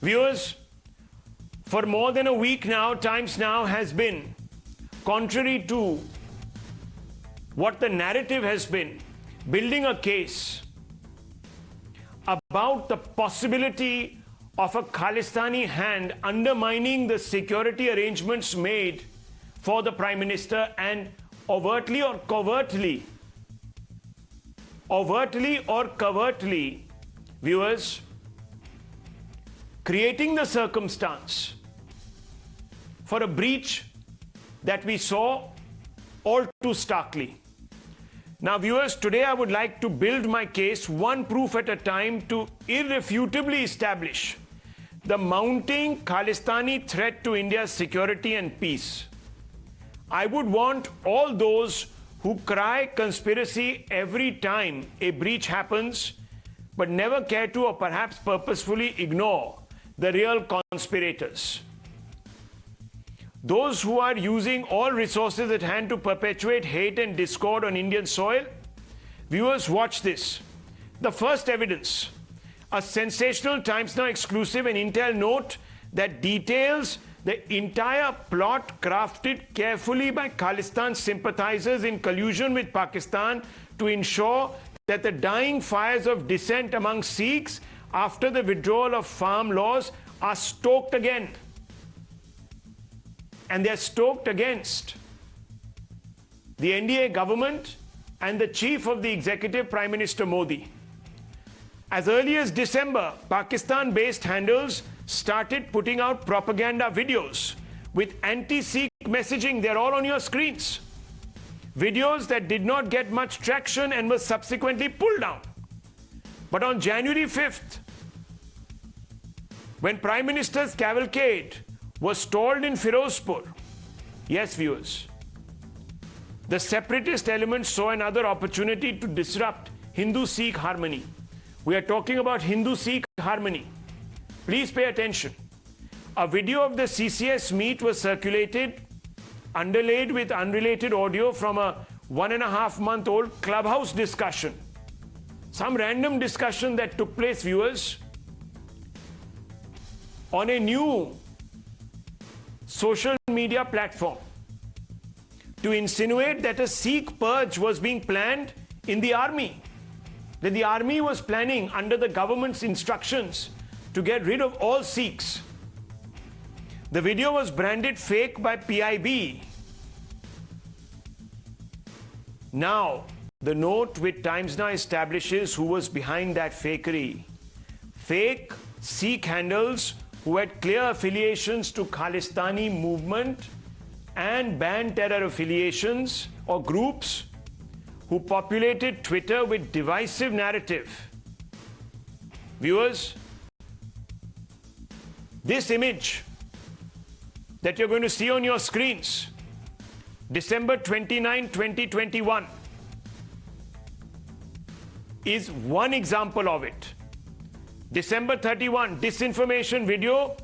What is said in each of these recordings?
Viewers, for more than a week now, Times Now has been, contrary to what the narrative has been, building a case about the possibility of a Khalistani hand undermining the security arrangements made for the Prime Minister and overtly or covertly, viewers, creating the circumstance for a breach that we saw all too starkly. Now, viewers, today I would like to build my case one proof at a time to irrefutably establish the mounting Khalistani threat to India's security and peace. I would want all those who cry conspiracy every time a breach happens, but never care to or perhaps purposefully ignore the real conspirators. Those who are using all resources at hand to perpetuate hate and discord on Indian soil. Viewers, watch this. The first evidence, a sensational Times Now exclusive and intel note that details the entire plot crafted carefully by Khalistan sympathizers in collusion with Pakistan to ensure that the dying fires of dissent among Sikhs after the withdrawal of farm laws are stoked again. And they're stoked against the NDA government and the chief of the executive, Prime Minister Modi. As early as December, Pakistan-based handles started putting out propaganda videos with anti-Sikh messaging. They're all on your screens. Videos that did not get much traction and were subsequently pulled down. But on January 5th, when Prime Minister's cavalcade was stalled in Firozpur, yes, viewers, the separatist elements saw another opportunity to disrupt Hindu-Sikh harmony. We are talking about Hindu-Sikh harmony. Please pay attention. A video of the CCS meet was circulated, underlaid with unrelated audio from a 1.5-month-old clubhouse discussion. Some random discussion that took place, viewers, on a new social media platform to insinuate that a Sikh purge was being planned in the army. That the army was planning under the government's instructions to get rid of all Sikhs. The video was branded fake by PIB. Now, the note with Times Now establishes who was behind that fakery. Fake Sikh handles who had clear affiliations to Khalistani movement and banned terror affiliations or groups who populated Twitter with divisive narrative. Viewers, this image that you're going to see on your screens, December 29, 2021, is one example of it. December 31, disinformation video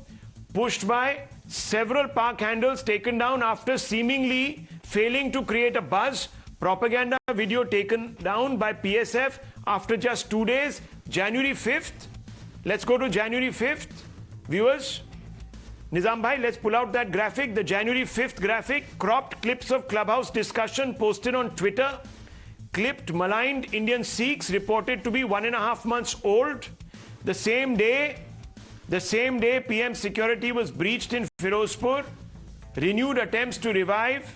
pushed by several Pak handles taken down after seemingly failing to create a buzz. Propaganda video taken down by PSF after just 2 days. January 5th. Let's go to January 5th. Viewers, Nizam bhai, let's pull out that graphic. The January 5th graphic. Cropped clips of clubhouse discussion posted on Twitter. Clipped maligned Indian Sikhs reported to be 1.5 months old. The same day, PM security was breached in Firozpur. Renewed attempts to revive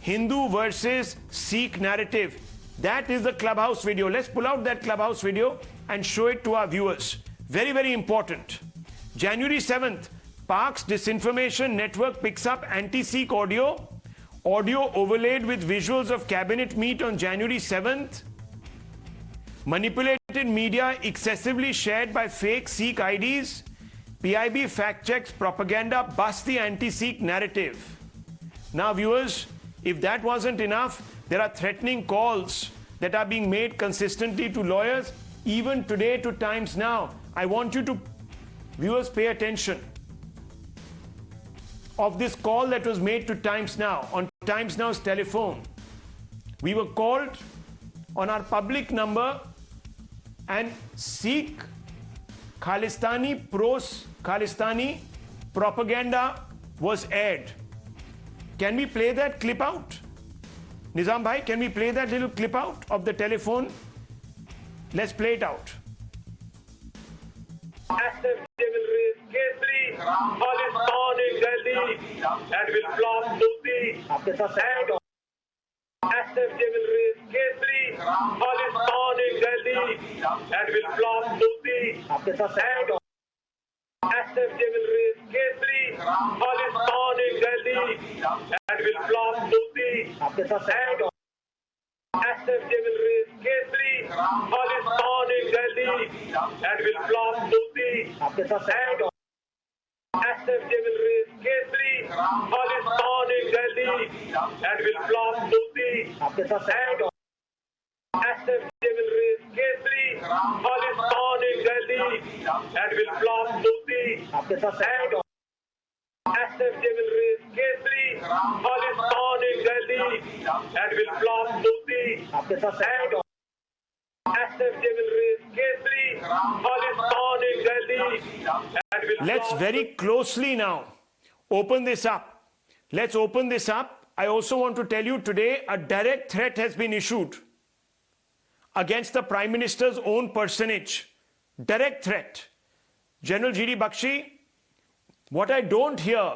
Hindu versus Sikh narrative. That is the clubhouse video. Let's pull out that clubhouse video and show it to our viewers. Very, very important. January 7th, Pak's disinformation network picks up anti-Sikh audio. Audio overlaid with visuals of cabinet meet on January 7th. Manipulated media excessively shared by fake Sikh IDs. PIB fact checks propaganda, busts the anti-Sikh narrative. Now, viewers, if that wasn't enough, there are threatening calls that are being made consistently to lawyers, even today to Times Now. I want you to, viewers, pay attention of this call that was made to Times Now on Times Now's telephone. We were called on our public number, and Sikh Khalistani propaganda was aired. Can we play that clip out? Nizam bhai, can we play that little clip out of the telephone? Let's play it out. Khalistan in Delhi and will flop Modi. SFJ will raise Kesari. Khalistan in Delhi and will flop Modi. SFJ will raise Kesari. Khalistan in Delhi and will flop Modi. SFJ will raise Kesari. Khalistan in Delhi and will flop Modi. SFJ will raise Kesari. Khalistan in Delhi and will flop Modi. SFJ will raise Kesari. Khalistan in Delhi and will flop Modi. SFJ will raise Kesari. Khalistan in Delhi and will flop Modi. SFJ will raise Kesari. Khalistan in Delhi and will. Let's very closely now open this up. Let's open this up. I also want to tell you today a direct threat has been issued against the Prime Minister's own personage. Direct threat. General G.D. Bakshi, what I don't hear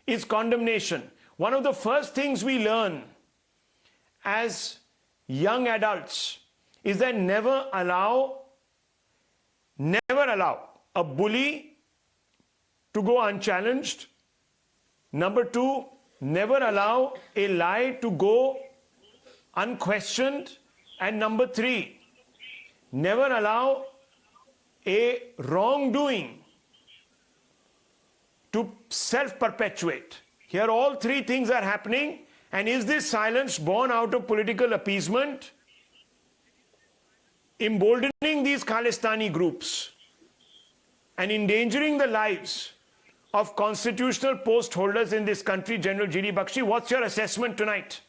is condemnation. One of the first things we learn as young adults is that never allow a bully to go unchallenged. Number two, never allow a lie to go unquestioned. And number three, never allow a wrongdoing to self-perpetuate. Here all three things are happening. And is this silence born out of political appeasement? Emboldening these Khalistani groups and endangering the lives of constitutional post holders in this country. General G.D. Bakshi, what's your assessment tonight?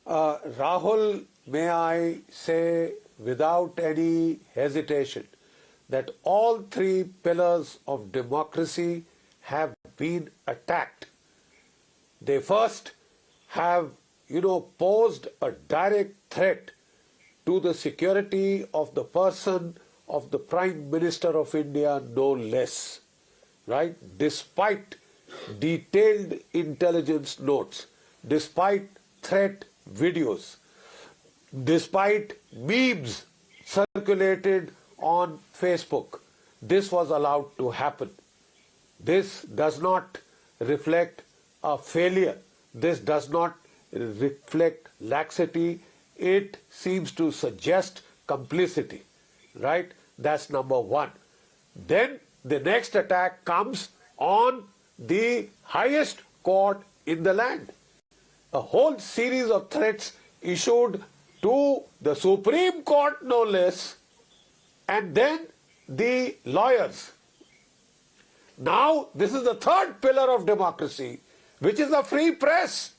Rahul, may I say without any hesitation that all three pillars of democracy have been attacked. They first have, posed a direct threat to the security of the person of the Prime Minister of India, no less, right? Despite detailed intelligence notes, despite threat videos, despite memes circulated on Facebook, this was allowed to happen. This does not reflect a failure. This does not reflect laxity. It seems to suggest complicity, right? That's number one. Then the next attack comes on the highest court in the land. A whole series of threats issued to the Supreme Court, no less, and then the lawyers. Now, this is the third pillar of democracy, which is the free press,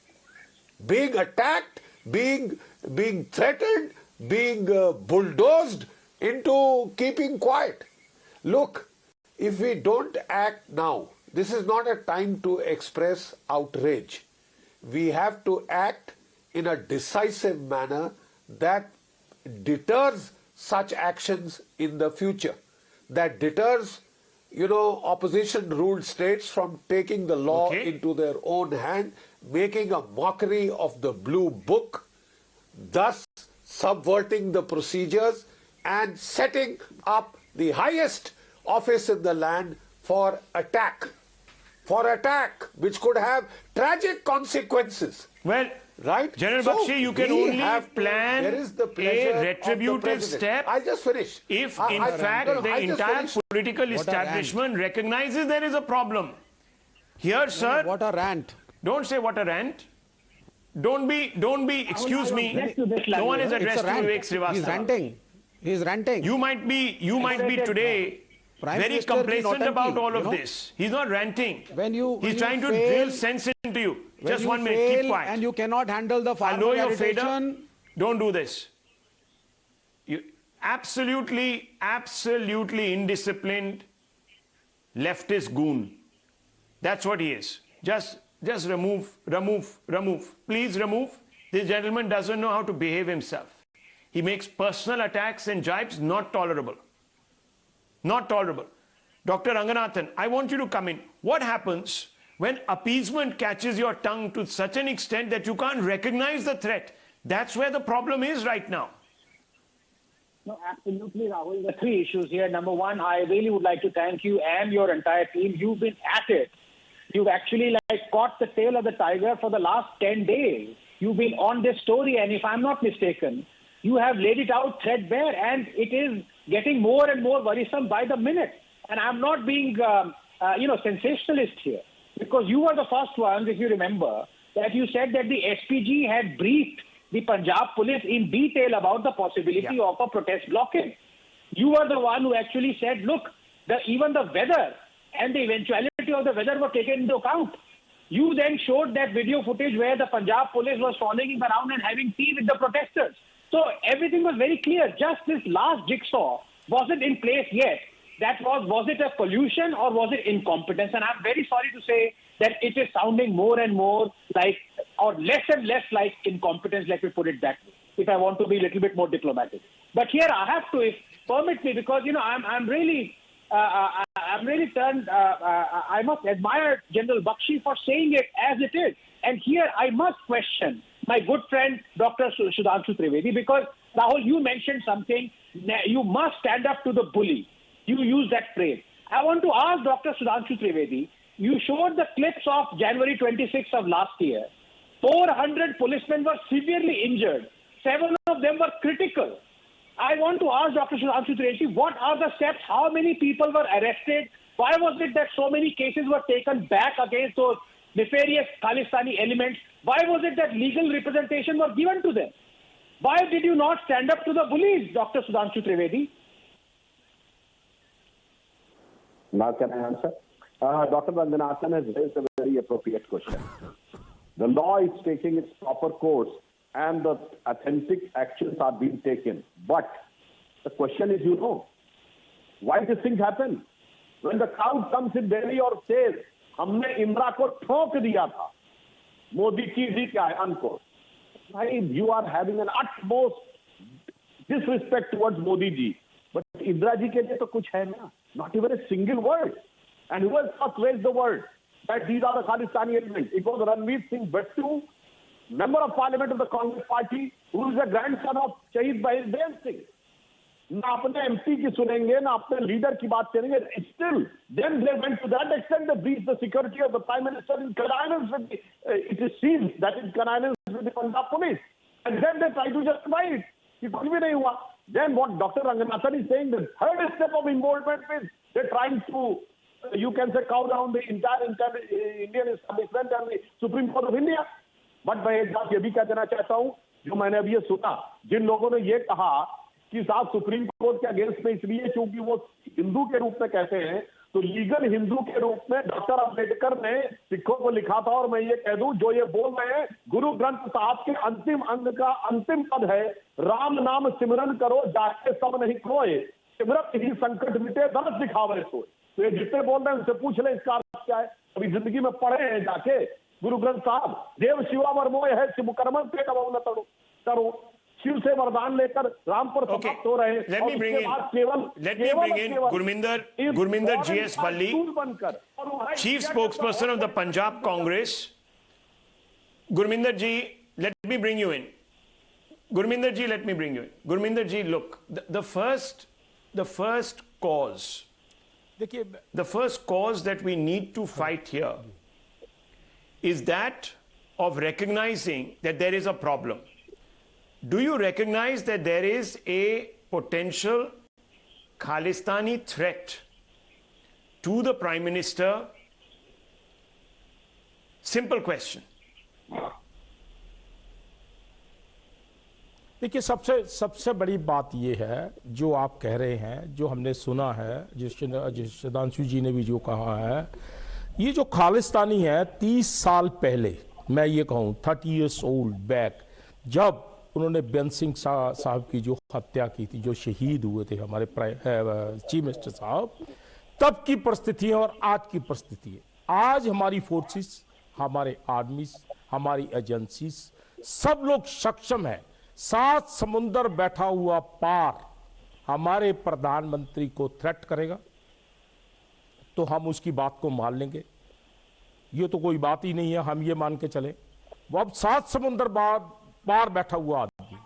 being attacked, being threatened, being bulldozed into keeping quiet. Look, if we don't act now, this is not a time to express outrage. We have to act in a decisive manner that deters such actions in the future, that deters, opposition-ruled states from taking the law into their own hand, making a mockery of the blue book, thus subverting the procedures and setting up the highest office in the land for attack, which could have tragic consequences. Well, right? General Bakshi, you can only plan a retributive step. I'll just finish. If, in fact, the entire political establishment recognizes there is a problem. Here, sir. What a rant. Don't say what a rant. Don't be, excuse me. No one is addressed to Vivek Srivastava. He's ranting. You might be today very complacent about all of this. He's not ranting. He's trying to drill sense into you. Just 1 minute, keep quiet. And you cannot handle the farmer I know you're fed up. agitation. Don't do this. absolutely indisciplined leftist goon. That's what he is. Just remove. Please remove. This gentleman doesn't know how to behave himself. He makes personal attacks and jibes not tolerable. Not tolerable. Dr. Ranganathan, I want you to come in. What happens when appeasement catches your tongue to such an extent that you can't recognize the threat? That's where the problem is right now. No, absolutely, Rahul. The three issues here. Number one, I really would like to thank you and your entire team. You've been at it. You've actually caught the tail of the tiger for the last 10 days. You've been on this story, and if I'm not mistaken, you have laid it out threadbare, and it is getting more and more worrisome by the minute. And I'm not being, sensationalist here, because you were the first ones, if you remember, that you said that the SPG had briefed the Punjab police in detail about the possibility of a protest blockade. You were the one who actually said, look, even the weather and the eventuality of the weather were taken into account. You then showed that video footage where the Punjab police was following him around and having tea with the protesters. So everything was very clear. Just this last jigsaw wasn't in place yet. Was it a collusion or was it incompetence? And I'm very sorry to say that it is sounding more and more like, or less and less like incompetence, let me put it that way, if I want to be a little bit more diplomatic. But here I have to, if permit me, because, I'm really turned, I must admire General Bakshi for saying it as it is. And here I must question my good friend, Dr. Sudhanshu Trivedi, because, Rahul, you mentioned something, you must stand up to the bully. You use that phrase. I want to ask Dr. Sudhanshu Trivedi, you showed the clips of January 26th of last year. 400 policemen were severely injured. 7 of them were critical. I want to ask Dr. Sudhanshu Trivedi, what are the steps? How many people were arrested? Why was it that so many cases were taken back against those nefarious Khalistani elements? Why was it that legal representation was given to them? Why did you not stand up to the bullies, Dr. Sudhanshu Trivedi? Now can I answer? Dr. Ranganathan has raised a very appropriate question. The law is taking its proper course and the authentic actions are being taken. But the question is, why these things happen? When the crowd comes in Delhi or says, हमने इमरा को ठोक दिया था, मोदी की जी क्या है उनको? You are having an utmost disrespect towards Modi ji. But Indra ji के लिए तो कुछ है ना? Not even a single word. And who has first raised the word that these are the Khalistani elements? It was Ranveer Singh Bhattu, member of Parliament of the Congress Party, who is the grandson of Shahid Bahir Singh. ना अपने MP की सुनेंगे, ना अपने leader की बात करेंगे. Still, then they went to that extent they breached the security of the Prime Minister in connivance with it is seen that in connivance with the Punjab police. And then they try to justify it. It कुछ भी नहीं हुआ. Then what Dr. Ranganathan is saying, the third step of involvement is they're trying to, you can say, cow down the entire Indian establishment and the Supreme Court of India. But मैं एक बात ये भी कह देना चाहता हूँ, जो मैंने अभी ये सुना, जिन लोगों ने ये कहा कि साहब सुप्रीम कोर्ट के अगेंस्ट में इसलिए क्योंकि वो हिंदू के रूप में कहते हैं, तो लीगल हिंदू के रूप में डॉक्टर अम्बेडकर ने सिखों को लिखा था. और मैं ये कह दूं, जो ये बोल रहे हैं, गुरु ग्रंथ साहब के अंतिम अंग का अंतिम पद है, राम नाम सिमरन करो जाके सब नहीं खोए, सिमरत ही संकट मिटे दर्द दिखावे सोए. तो ये जितने बोल रहे हैं उनसे पूछ ले इसका अर्थ क्या है. अभी जिंदगी में पढ़े हैं जाके गुरु ग्रंथ साहब, देव शिवा वर्मोय है शिव कर्मन पे करो, शिव से वरदान लेकर राम पर समाप्त हो रहे हैं. Let me bring in Gurminder GS Balli, Chief Spokesperson of the Punjab Congress. Gurminder ji, let me bring you in. Gurminder ji, look, the first cause that we need to fight here is that of recognizing that there is a problem. Do you recognize that there is a potential Khalistani threat to the Prime Minister? Simple question. देखिए, सबसे बड़ी बात ये है जो आप कह रहे हैं, जो हमने सुना है, जिस सुधांशु जी ने भी जो कहा है, ये जो खालिस्तानी है 30 साल पहले, मैं ये कहूँ 30 years old बैक, जब उन्होंने बेन सिंह साहब की जो हत्या की थी, जो शहीद हुए थे हमारे चीफ मिनिस्टर साहब, तब की परिस्थिति और आज की परिस्थिति। आज हमारी फोर्सेस, हमारे आर्मीज, हमारी एजेंसीज, सब लोग सक्षम है। 7 समुंदर बैठा हुआ पार हमारे प्रधानमंत्री को थ्रेट करेगा तो हम उसकी बात को मान लेंगे। ये तो कोई बात ही नहीं है, हम ये मान के चले। वो अब 7 समुंदर पार बैठा हुआ आदमी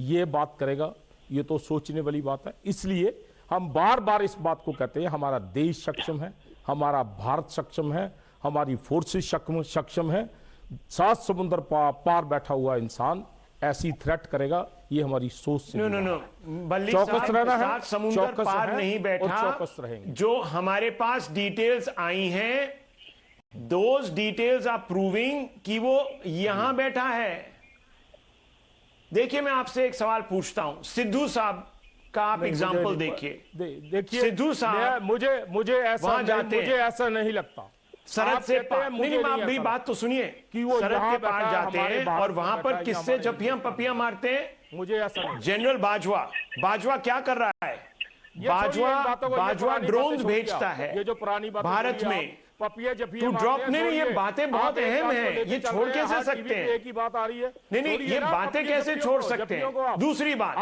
ये बात करेगा, ये तो सोचने वाली बात है। इसलिए हम बार बार इस बात को कहते हैं, हमारा देश सक्षम है, हमारा भारत सक्षम है, हमारी फोर्सेस सक्षम है। 7 समुंदर पार बैठा हुआ इंसान ऐसी थ्रेट करेगा, ये हमारी सोच से नो बल्ली चौकस रहना है। 7 समुंदर पार नहीं बैठा, चौकस रहेंगे। जो हमारे पास डिटेल्स आई हैं, दोज डिटेल्स आर प्रूविंग कि वो यहां बैठा है। देखिए, मैं आपसे एक सवाल पूछता हूं, सिद्धू साहब का आप एग्जाम्पल देखिए। सिद्धू साहब मुझे ऐसा नहीं लगता। सरहद से पार नहीं, आप भी बात तो सुनिए कि वो सरहद के पार जाते हैं और वहां पर किससे जफियां पपियां मारते हैं। मुझे ऐसा नहीं। जनरल बाजवा क्या कर रहा है? बाजवा ड्रोन भेजता है ये जो पुरानी बात भारत में टू ड्रॉप। नहीं, ये बातें बहुत अहम है, ये छोड़ कैसे सकते हैं? एक ही बात आ रही है। नहीं, ये बातें कैसे छोड़ सकते हैं? दूसरी बात,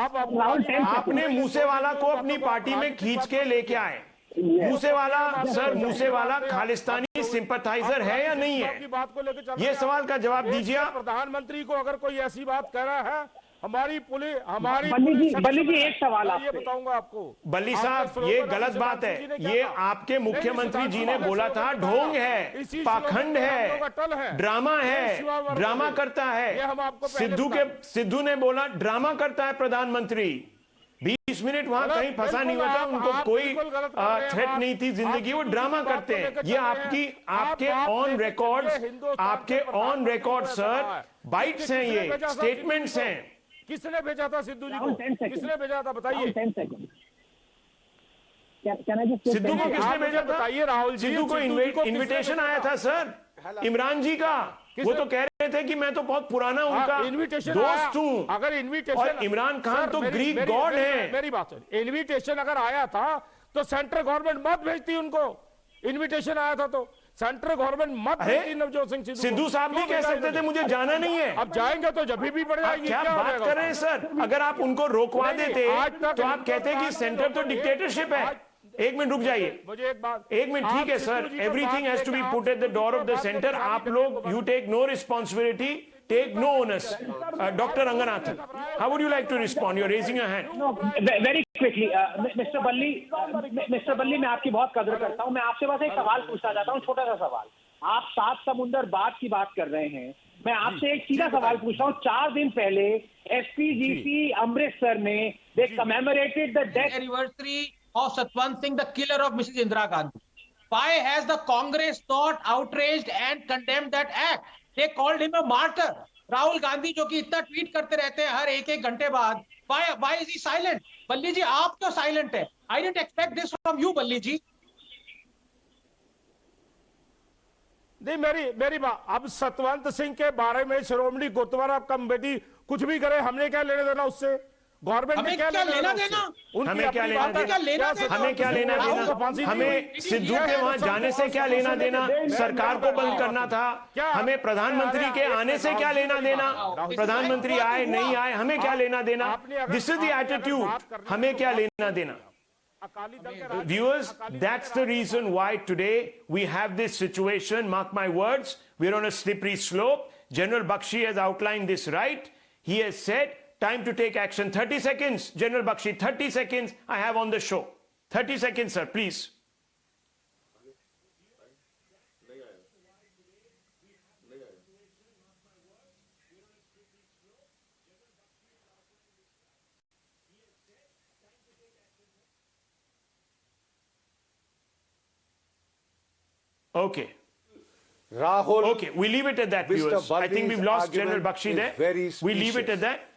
आपने मूसेवाला को अपनी पार्टी में खींच के लेके आए। मूसेवाला खालिस्तानी सिंपथाइजर है या नहीं है? ये सवाल का जवाब दीजिए आप। प्रधानमंत्री को अगर कोई ऐसी बात कह रहा है, हमारी पुलिस बल्ली जी एक सवाल ये बताऊंगा आपको। बल्ली साहब, ये गलत बात है। ये आपके मुख्यमंत्री जी ने बोला था ढोंग है, पाखंड है, ड्रामा है, ड्रामा करता है। सिद्धू ने बोला ड्रामा करता है प्रधानमंत्री। 20 मिनट वहां कहीं फंसा नहीं हुआ था, उनको कोई थ्रेट नहीं थी जिंदगी, वो ड्रामा करते हैं। ये आपके ऑन रिकॉर्ड सर बाइट्स हैं, ये स्टेटमेंट्स हैं। किसने भेजा था सिद्धू जी को? किसने भेजा था बताइए? सिद्धू को किसने भेजा था? बताइए राहुल जी। सिद्धू को इनविटेशन आया था सर, इमरान जी का। वो तो कह रहे थे कि मैं तो बहुत पुराना उनका दोस्त हूं। अगर इनविटेशन, और इमरान खान तो ग्रीक गॉड है। मेरी बात सुनिए, इनविटेशन अगर आया था तो सेंट्रल गवर्नमेंट मत भेजती उनको। इनविटेशन आया था तो सेंट्रल गवर्नमेंट मत भेजती नवजोत सिंह सिद्धू साहब भी कह सकते थे मुझे जाना नहीं है। अब जाएंगे तो जब भी पड़ जाएगी। क्या बात कर रहे हैं सर? अगर आप उनको रोकवा देते तो आप कहते कि सेंटर तो डिक्टेटरशिप है। एक मिनट रुक जाइए, मुझे एक मिनट। ठीक है sir, everything has to be put at the door of the centre. आप लोग you take no responsibility, take no owners. Doctor Ranganathan, how would you like to respond? You are raising your hand. Very quickly mister Balli, मैं आपकी बहुत कदर करता हूं। मैं आपसे बस एक सवाल पूछना चाहता हूं, छोटा सा सवाल। आप 7 समुंदर बाद की बात कर रहे हैं, मैं आपसे एक सीधा सवाल पूछ रहा हूं। 4 दिन पहले एसपीजीसी अमृतसर में they commemorated the death anniversary of Satwant Singh, the killer of Mrs. Indira Gandhi. Why has the Congress not outraged and condemned that act? They called him a martyr. Rahul Gandhi जो कि इतना ट्वीट करते रहते हैं हर एक घंटे बाद, why is he silent? बल्ली जी आप क्यों साइलेंट है? I didn't expect this from you, बल्ली जी। नहीं, मेरी बात, अब सतवंत सिंह के बारे में श्रोमणी गुरुद्वारा कमेटी कुछ भी करे, हमने क्या लेने देना उससे? गवर्नमेंट में क्या लेना देना? हमें क्या लेना देना? हमें क्या लेना देना? हमें सिद्धू के वहां जाने से क्या लेना देना? सरकार को बंद करना था। हमें प्रधानमंत्री के आने से क्या लेना देना? प्रधानमंत्री आए नहीं आए, हमें क्या लेना देना? दिस इज द एटीट्यूड, हमें क्या लेना देना? Viewers, that's the reason why today we have this situation. Mark my words, we're on a slippery slope. General Bakshi has outlined this right. He has said, time to take action. 30 seconds, General Bakshi, 30 seconds I have on the show. 30 seconds, sir, please. Okay. Rahul. Okay, we leave it at that, viewers. I think we've lost General Bakshi there. We leave it at that.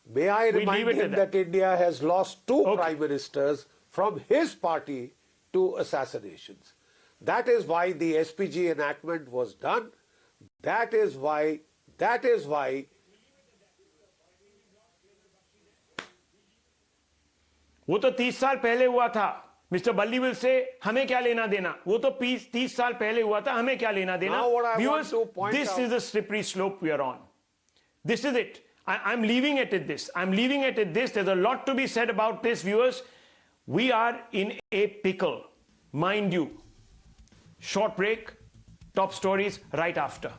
May I remind him that India has lost 2 prime ministers from his party to assassinations. That is why the SPG enactment was done. That is why वो तो 30 साल पहले हुआ था. Mr. Balli will say, हमें क्या लेना देना? वो तो 30 साल पहले हुआ था, हमें क्या लेना देना? Now what I Viewers, want to point this out- is the slippery slope we are on. This is it. I'm leaving it at this. I'm leaving it at this. There's a lot to be said about this, viewers. We are in a pickle, mind you. Short break, top stories right after.